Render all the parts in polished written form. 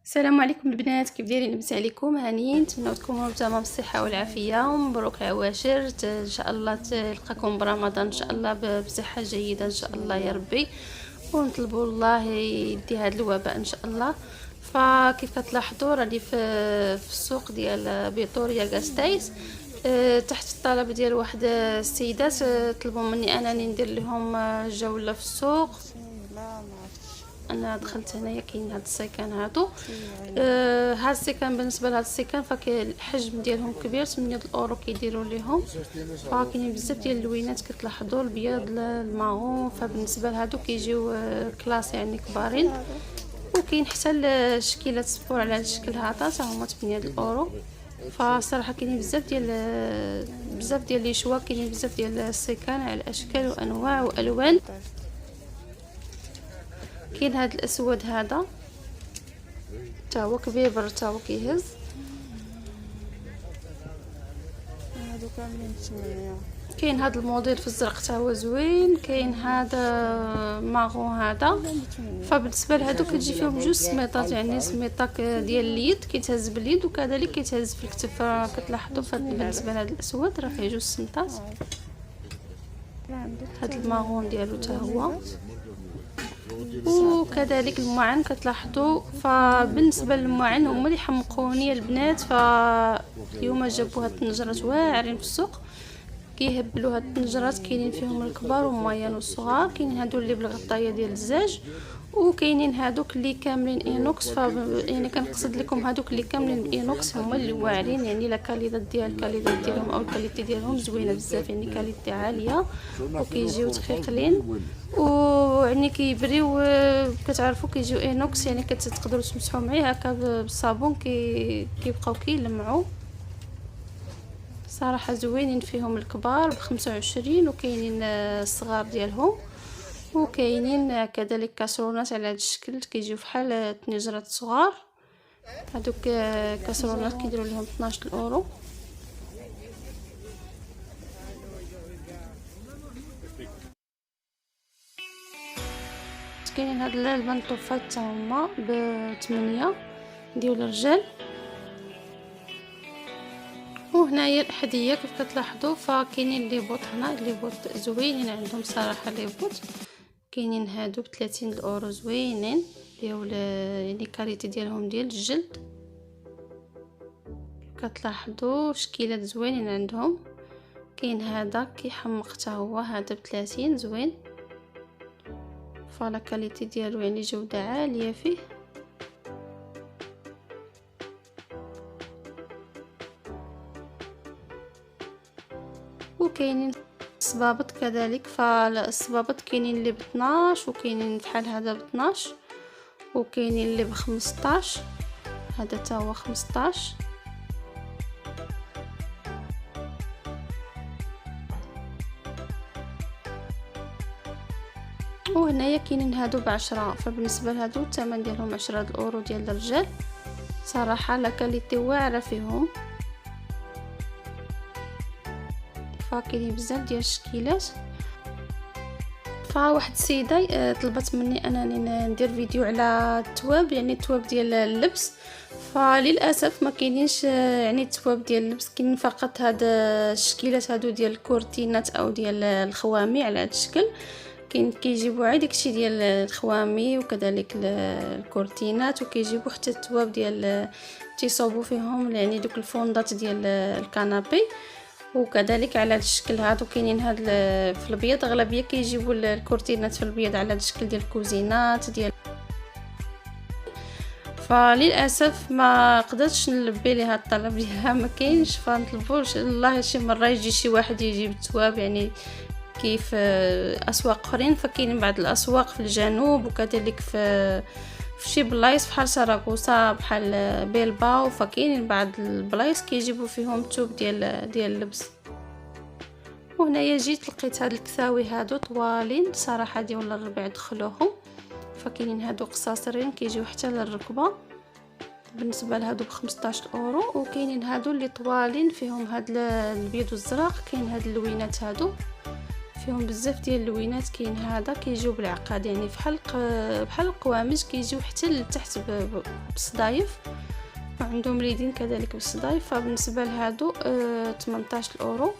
السلام عليكم البنات، كيف دايرين؟ لاباس عليكم؟ هانيين؟ نتمنى تكونوا تمام الصحه والعافيه ومبروك العواشر. ان شاء الله تلقاكم برمضان ان شاء الله بصحه جيده ان شاء الله يا ربي، ونطلبوا الله يدي هذا الوباء ان شاء الله. فكيف كتلاحظوا راني في السوق ديال فيتوريا غاستايس. تحت الطلب ديال واحد السيدات طلبوا مني انني ندير لهم جوله في السوق. انا دخلت هنايا كاين هاد السيكان هادو. هاد السيكان بالنسبه لهاد السيكان فالحجم ديالهم كبير، 8 الاورو كيديروا ليهم. فكاينين بزاف ديال اللوينات كتلاحظوا، البيض الماغون، فبالنسبه لهادو كيجيو كلاس يعني كبارين. وكاين حتى الشكيله الصفور على هاد الشكل هذا حتى هما 8 الاورو. فصراحه كاينين بزاف ديال لي شوا، كاينين بزاف ديال السيكان على اشكال وانواع والوان. كاين هذا الاسود هذا تا هو كبير، تا هو كيهز. هادو كاملين 8. كاين هذا الموديل في الزرق تا هو زوين. كاين هذا ماغون هذا. فبالنسبه لهادو كتجي فيهم جوج سميطات، يعني سميطه ديال اليد كيتهز باليد وكذلك كيتهز في الكتف. كتلاحظوا بالنسبه لهذا الاسود راه فيه جوج سميطات. هذا الماغون ديالو تا هو، وكذلك المعن كتلاحظوا. فبالنسبه للمعن هما اللي حمقوني البنات، فاليوم جابوا هاد الطنجرات واعرين في السوق كيهبلوا هاد الطنجرات. كاينين فيهم الكبار والمويان والصغار، كاينين هادو اللي بالغطايه ديال الزاج، وكاينين هادوك اللي كاملين اينوكس. يعني كنقصد لكم هادوك اللي كاملين اينوكس هما اللي واعرين، يعني لا كاليداد ديالهم او الكاليتي ديالهم زوينه بزاف، يعني كاليتي عاليه وكيجيو دقيقين ويعني كيبريو. كتعرفوا كيجيو اينوكس، يعني كتقدروا تمسحوا معيه هكا بالصابون كيبقاو كيلمعوا. صراحه زوينين فيهم الكبار ب25، وكاينين الصغار ديالهم، وكاينين كذلك كاسرونات على هذا الشكل كيجيو بحال طنجرات صغار. هذوك كاسرونات كيديروا لهم 12 اورو. كاينين هاد البنطوفات حتى هما ب8 ديال الرجال. وهنايا الاحذيه كيف كتلاحظوا، فكاينين لي بوط هنا، لي بوط زوينين عندهم صراحه. لي بوط كاينين هادو ب30 اورو زوينين، ديال يعني كاليتي ديالهم ديال الجلد. كتلاحظوا شكيلات زوينين عندهم. كاين هذا كيحمق حتى هو، هذا ب30 زوين. فلا كاليتي ديالو يعني جوده عاليه فيه. وكاينين الصبابط كذلك، فالصبابط كاينين اللي ب12 وكاينين بحال هذا ب12 وكاينين اللي ب15. هذا تا هو 15. وهنايا كاينين هادو ب10. فبالنسبه لهادو الثمن ديالهم 10 اورو ديال الرجال. صراحه لا كاليتي واعره فيهم. فكاينين بزاف ديال الشكيلات. فواحد السيده طلبت مني انني ندير فيديو على التواب، يعني التواب ديال اللبس. فللاسف ما كاينينش يعني التواب ديال اللبس، كاين فقط هاد الشكيلات هادو ديال الكورتينات او ديال الخوامي على هذا الشكل. كيجيبوا عادي داكشي ديال الخوامي وكذلك الكورتينات، وكيجيبوا حتى التواب ديال تيصوبوا فيهم يعني دوك الفوندات ديال الكنابي. وكذلك على هذا الشكل هادو كاينين هاد في الابيض. اغلبيه كيجيبوا الكورتينات في الابيض على هذا الشكل ديال الكوزينات ديال. فللاسف ما قدرتش نلبي ليها الطلب ديالها، ما كاينش. فنطلبوش الله شي مره يجي شي واحد يجيب التواب، يعني كيف اسواق اخرين. فكاينين بعض الاسواق في الجنوب وكذلك في شي بلايص بحال سراغوسا بحال بيلباو. فكاينين بعض البلايص كيجيبوا فيهم التوب ديال اللبس. وهنايا جيت لقيت هاد الكساوي هادو طوالين صراحه ديال الربع دخلوهم. فكاينين هادو قصاصرين كيجيو حتى للركبه. بالنسبه لهادو ب15 اورو. وكاينين هادو اللي طوالين فيهم هاد البيض والزرق. كاين هاد اللوينات هادو فيهم بزاف ديال اللوينات. كاين هذا كيجيو بالعقاد يعني بحال القوامج، كيجيو حتى لتحت بالصدايف، وعندهم ريدين كذلك بالصدايف. فبالنسبه لهادو 18 اورو.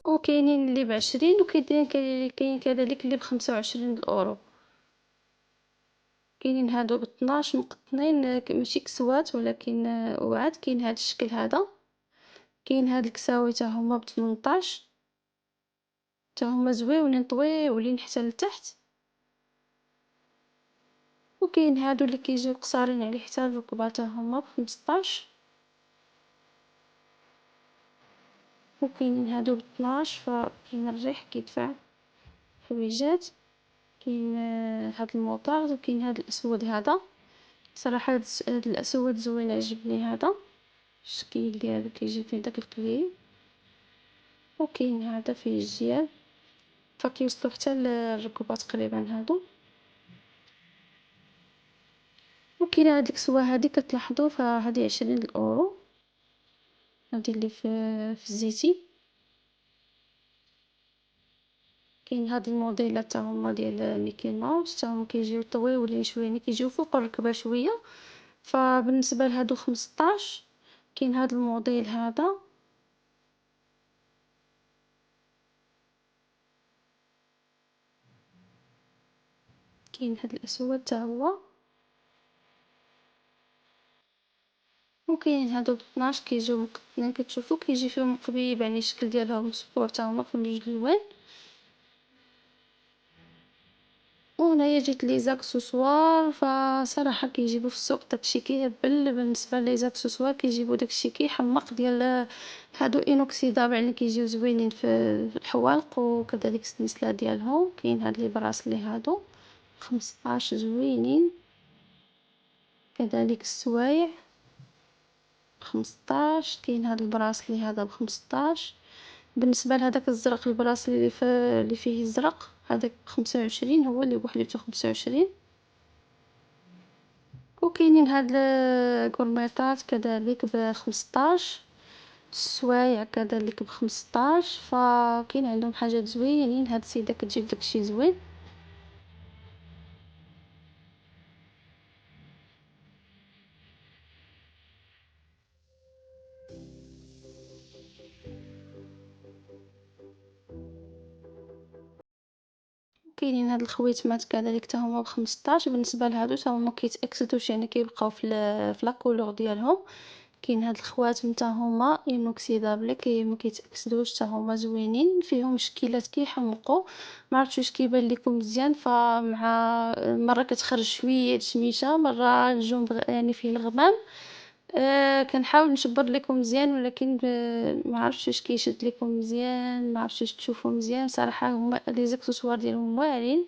وكاينين اللي ب20، وكاين كذلك اللي ب25 اورو. كاينين هادو ب12 مقطنين، ماشي كسوات ولكن وعاد. كاين هذا الشكل هذا. كاين هاد الكساوي حتى هما ب18، حتى هما زويونين طويولين حتى لتحت. وكاين هادو اللي كيجيو قصارين على حتى الركبه حتى هما ب15. وكاينين هادو ب12. فكاين الريح كيدفع حويجات. كاين هاد الموطارد، وكاين هاد الاسود هذا. صراحه هاد الاسود زوين، عجبني هذا الشكل ديالو، كيجي فيه داك القليل. وكاين هذا فيه الجيال، فكيوصلوا حتى للركبه تقريبا هادو. وكاين هاد الكسوه هادي كتلاحظوا، فهادي 20 اورو. هادي اللي في الزيتي. كاين هاد الموديلات حتى هما ديال ميكي ماوس، حتى هما كيجيو طويولين شويه، يعني كيجيو فوق الركبه شويه. فبالنسبه لهادو 15. كاين هاد الموديل هذا. كاين هاد الاسود حتى هو. وكاين هادو ب12 كيجيو مقطنين، كتشوفوا كيجي فيهم قبيب، يعني الشكل ديالهم مسبور حتى هما في جوج الوان. وهنايا جيت لي زاكسسوار، فصراحه كيجيبوا في السوق داكشي كيهبل. بالنسبه لي زاكسسوار كيجيبوا داكشي كيحمق ديال هادو انوكسيدابل، يعني كيجيو زوينين في الحوالق، وكذلك السلسله ديالهم. كاين هاد لي براسلي هادو 15 زوينين. كذلك السوايع 15. كاين هاد البراسلي هذا ب15. بالنسبه لهداك الزرق، البراسلي اللي فيه الزرق هذاك ب25، هو اللي بوحدو 25. وكاينين هاد الكورميطات كذلك ب15. السوايع كذلك ب15. فكاين عندهم حاجات زوينين. هاد السيده كتجيب داكشي زوين. كاينين هاد الخويتمات كذلك حتى هما ب15. بالنسبه لهادو حتى هما كيتاكسدوش، يعني كيبقاو في لاكولور ديالهم. كاين هاد الخواتم حتى هما انوكسيدابل، ما كيتاكسدوش، حتى هما زوينين، فيهم شكيلات كيحمقوا. ما عرفتش واش كيبان لكم مزيان. فمع مره كتخرج شويه الشميشه، مره الجون يعني فيه الغمام. كنحاول نشبر لكم مزيان، ولكن ما عرفتش واش كيشد لكم مزيان، ما عرفتش واش تشوفوا مزيان. صراحه هما لي زاكسسوار ديالهم واعرين.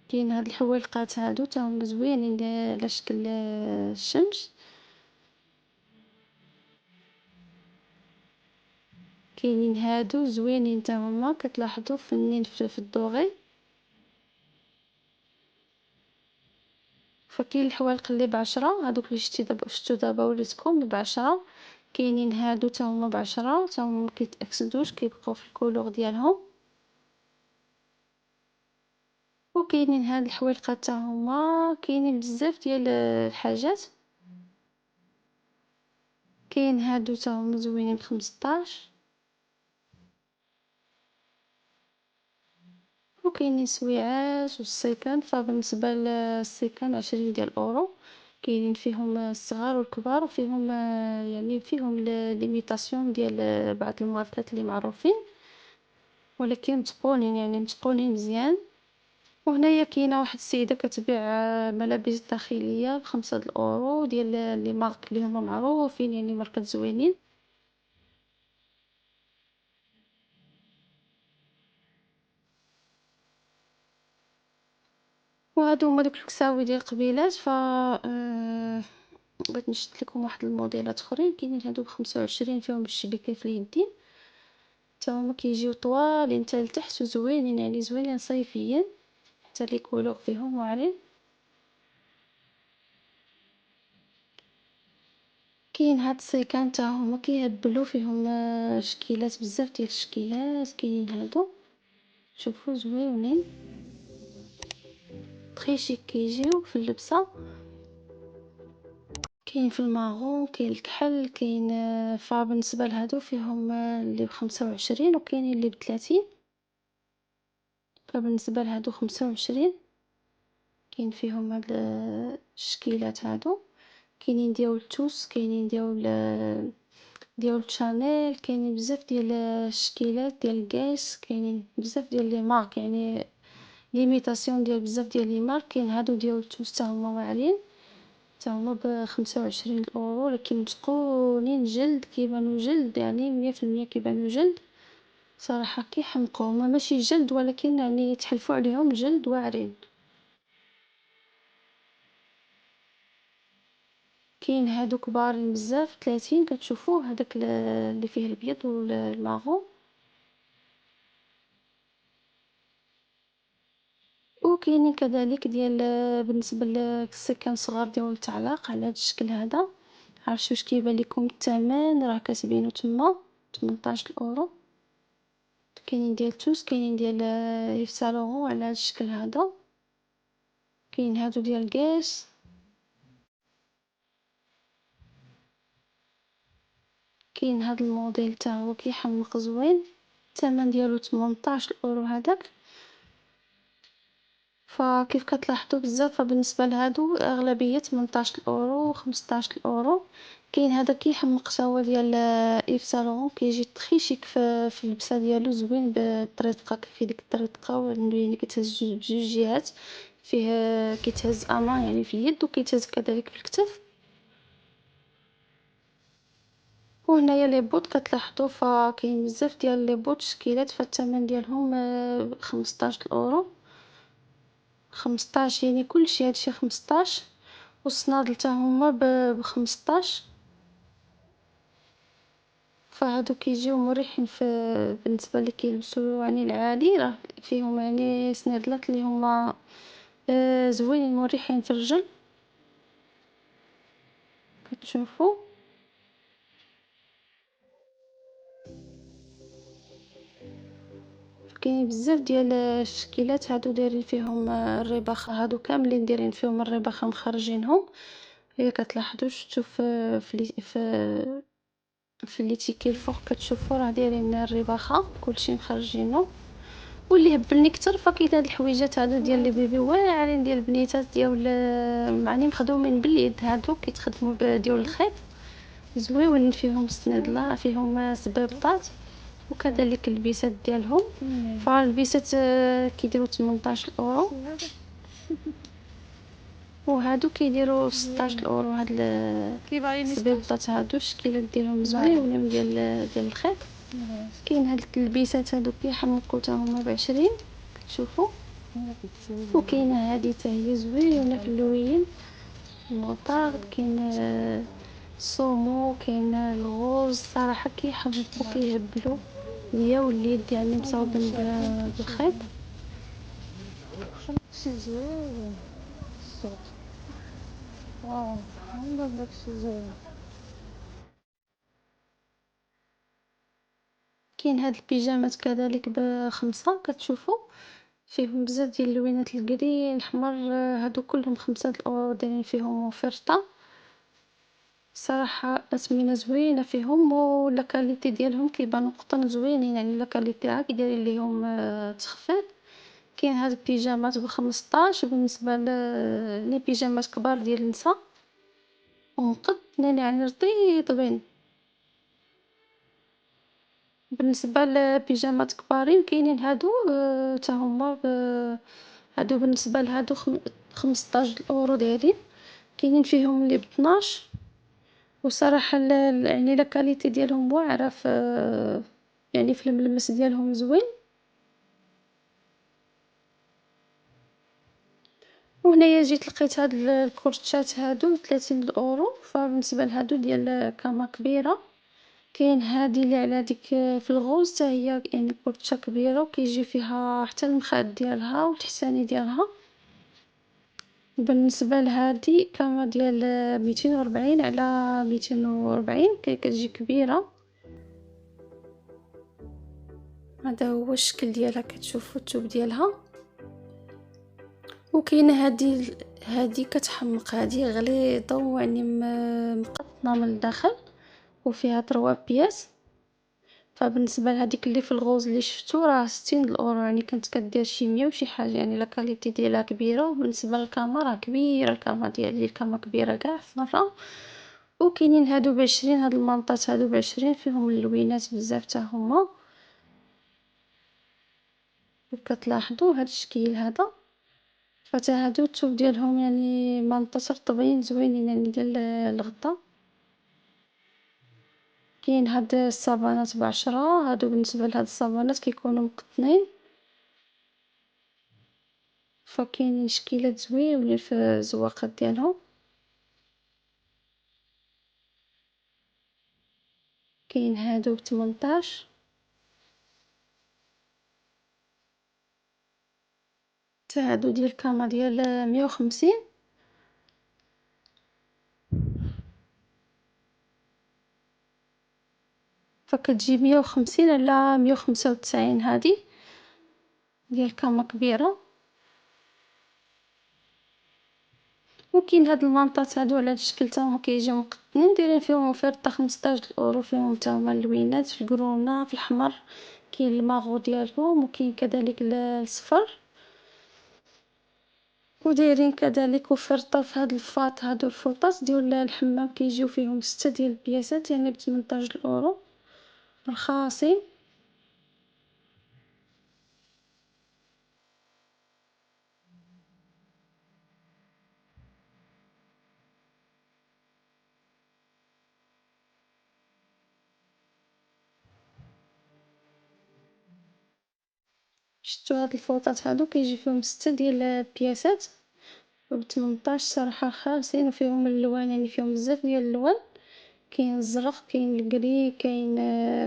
كاين هاد الحويلقات هادو تا هما زوينين على شكل الشمس. كاينين هادو زوينين تا هما، كتلاحظوا فنين في الدوغي. فكاين الحوالق اللي ب10، هادوك اللي شتو دابا وريتكم ب10. كاينين هادو تا هما ب10، تا هما مكيتاكسدوش، كيبقاو في الكولور ديالهم. وكاينين هاد الحويلقات تا هما. كاينين بزاف ديال الحاجات. كاين هادو تا هما زوينين ب15. وكاينين سويعات والسيكان. فبالنسبه للسيكان 20 ديال اورو. كاينين فيهم الصغار والكبار، وفيهم يعني فيهم ليميتاسيون ديال بعض الماركات اللي معروفين، ولكن متقولين، يعني متقولين مزيان. وهنايا كاينه واحد السيده كتبيع ملابس داخليه ب5 اورو، ديال لي مارك اللي هما معروفين، يعني ماركات زوينين. وهادو هما دوك الكساوي ديال القبيلات. بغيت نشد لكم واحد الموديلات اخرين. كاينين هادو ب25، فيهم الشبكه في اليدين. حتى هما كيجيو طوالين حتى لتحت وزوينين، يعني زوينين صيفيين، حتى لي كولور فيهم واعرين. كاين هاد السيكان تا هما كيهبلوا فيهم شكيلات، بزاف ديال الشكيلات كاينين هادو، شوفوا زويونين تري شيك كيجيو في اللبسة. كاين في الماغون، كاين الكحل، كاين فبالنسبة لهادو فيهم اللي ب25 وكاينين اللي ب30. فبالنسبة لهادو 25 كاين فيهم هاد الشكيلات هادو. كاينين ديال التوس، كاينين ديال شانيل، كاينين بزاف ديال الشكيلات ديال القاس، كاينين بزاف ديال لي مارك، يعني ليميتاسيون ديال بزاف ديال لي مارك. كاين هادو ديال التوس تا هما واعرين، تا هما ب25 €، لكن متقونين جلد، كيبانو جلد يعني 100% كيبانو جلد صراحة. كيحمقوا هما ماشي جلد، ولكن يعني يتحلفوا عليهم جلد واعرين. كاين هادو كبارين بزاف 30، كتشوفوه هذاك اللي فيه الابيض والماغون. وكاينين كذلك ديال بالنسبه للسكان صغار ديال التعلاق على هذا الشكل هذا. عرفتوا واش كيبان لكم الثمن؟ راه كاتبينو تما 18 €. كاينين ديال توس، كاينين ديال يف سالون على هذا الشكل هذا. كاين هادو ديال القاس. كاين هاد الموديل تا هو كيحمق زوين، الثمن ديالو 18 € هذاك. فكيف كتلاحظوا بزاف، فبالنسبه لهادو اغلبيه 18 € و15 €. كاين هذا كيحمق تا هو ديال ايف سالون، كيجي تري شيك في اللبسه ديالو، زوين بالطريقه، كيف ديك الطريقه اللي كتهز بجوج جهات. فيه كيتهز امان يعني في اليد، وكيتهز كذلك في الكتف. وهنايا لي بوط كتلاحظوا، فكاين بزاف ديال لي بوط شكيلات، فالثمن ديالهم 15 €. 15 يعني كلشي هادشي 15. والصنادل تا هما ب15. فهادو كيجيو مريحين بالنسبه اللي كيلبسوا يعني العالي، راه فيهم يعني سنيدلات اللي هما زوينين مريحين في الرجل. كتشوفوا كاين بزاف ديال الشكيلات هادو دايرين فيهم الرباخه، هادو كاملين دايرين فيهم الرباخه مخرجينهم. هي كتلاحظوا شفتوا في اللي تيكي الفوق، كتشوفوا راه دايرين الرباخه كلشي مخرجينه. واللي هبلني كتر فكاين هاد الحويجات هادو ديال لي بيبي واعرين ديال البنيتات ديال معني مخدومين باليد، هادو كيتخدموا ديال الخيط، زويونين فيهم السنيدله، فيهم سبابطات، وكذلك البيسات ديالهم. فالبيسات كيديروا 18 €، وهادو كيديروا 16 € هاد السبابطات هادو الشكيلات ديالهم زوينين ديال الخيط. كاين هاد التلبيسات هادو كيحمقوا تا هما ب20، كتشوفوا. وكاينه هادي تا هي زوينه في اللوين الموطارد. كاين الصومو، كاين الغوز، صراحه كيحمقوا كيهبلوا ليا واليد يعني مصاوبين بالخيط. شي زوين السوق، واو والله داكشي زوين. كاين هاد البيجامات كذلك ب5، كتشوفوا فيهم بزاف ديال اللوينات، الكري الحمر، هادو كلهم 5 €، دايرين فيهم وفرطه. صراحه اثمنه زوينه فيهم، ولا كاليتي ديالهم كيبانوا قطن زوينين، يعني لا كاليتي عا كيدير ليهم تخفيض. كاين هاد البيجامات ب15 بالنسبه لي بيجامات كبار ديال النساء، ومقدين يعني رطيبين. بالنسبه لبيجامات كبارين كاينين هادو تا هما هادو بالنسبه لهادو 15 € دايرين. كاينين فيهم اللي ب12، وصراحه يعني لا كاليتي ديالهم واعره يعني في الملمس ديالهم زوين. وهنايا جيت لقيت هاد الكورتشات هادو 30 €. فبالنسبه لهادو ديال كامه كبيره. كاين هادي اللي على ديك في الغوز حتى هي يعني كورتشا كبيره، وكيجي فيها حتى المخاد ديالها والتحتاني ديالها. بالنسبه لهذه كاميرا ديال 240 على 240 كتجي كبيره. هذا هو الشكل ديالها، كتشوفوا الثوب ديالها. وكاينه هذه كتحمق، هذه غليظه ويعني مقطنه من الداخل وفيها 3 بياس. فبالنسبه لهذيك اللي في الغوز اللي شفتو راه 60 الاورو، يعني كانت كدير شي 100 وشي حاجه، يعني لا كاليتي ديالها كبيره. وبالنسبه للكاميرا كبيره، الكاميرا ديالي الكاميرا كبيره كاع في مره. وكاينين هادو ب20، هاد المنطات هادو ب20 فيهم اللوينات بزاف حتى هما. كتلاحظوا هاد الشكل هذا، فتا هادو الثوب ديالهم يعني منطات رطبين زوينين يعني ديال الغدا. كاين هاد الصابونات ب10، هادو بالنسبه لهاد الصابونات كيكونوا مقطنين، فكاينين شكيلات زوينين في الزواقات ديالهم. كاين هادو ب18، حتى هادو ديال كاما ديال 150. فكتجي 150 على 195 هادي ديال كاما كبيره. وكاين هاد المنطات هادو على هاد الشكل تا هما كيجيو مقطنين، دايرين فيهم اوفيرطه 15 اورو، فيهم تا هما اللوينات في الكرونه في الاحمر، كاين الماغو ديالهم وكاين كذلك الصفر. ودايرين كذلك اوفيرطه في هاد الفاط، هادو الفوطات ديال الحمام كيجيو فيهم 6 ديال البياسات، يعني ب18 اورو رخاصين. شفتوا هاد الفوطات هادو كيجي فيهم 6 ديال البياسات ب18 صراحه خالصين، وفيهم الالوان يعني فيهم بزاف ديال الالوان. كاين الزرق، كاين الكري، كاين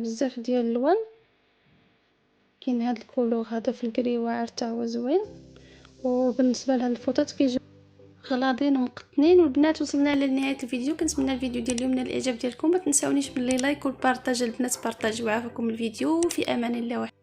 بزاف ديال الالوان. كاين هاد الكولور هذا في الكري واعر حتى هو زوين. وبالنسبه لهاد الفوطات كيجيو غلاضين ومقطنين. والبنات وصلنا لنهايه الفيديو، كنتمنى الفيديو ديال اليوم نال الاعجاب ديالكم. ما تنساونيش باللي لايك والبارطاج البنات، بارطاجيو عافاكم الفيديو. في امان الله.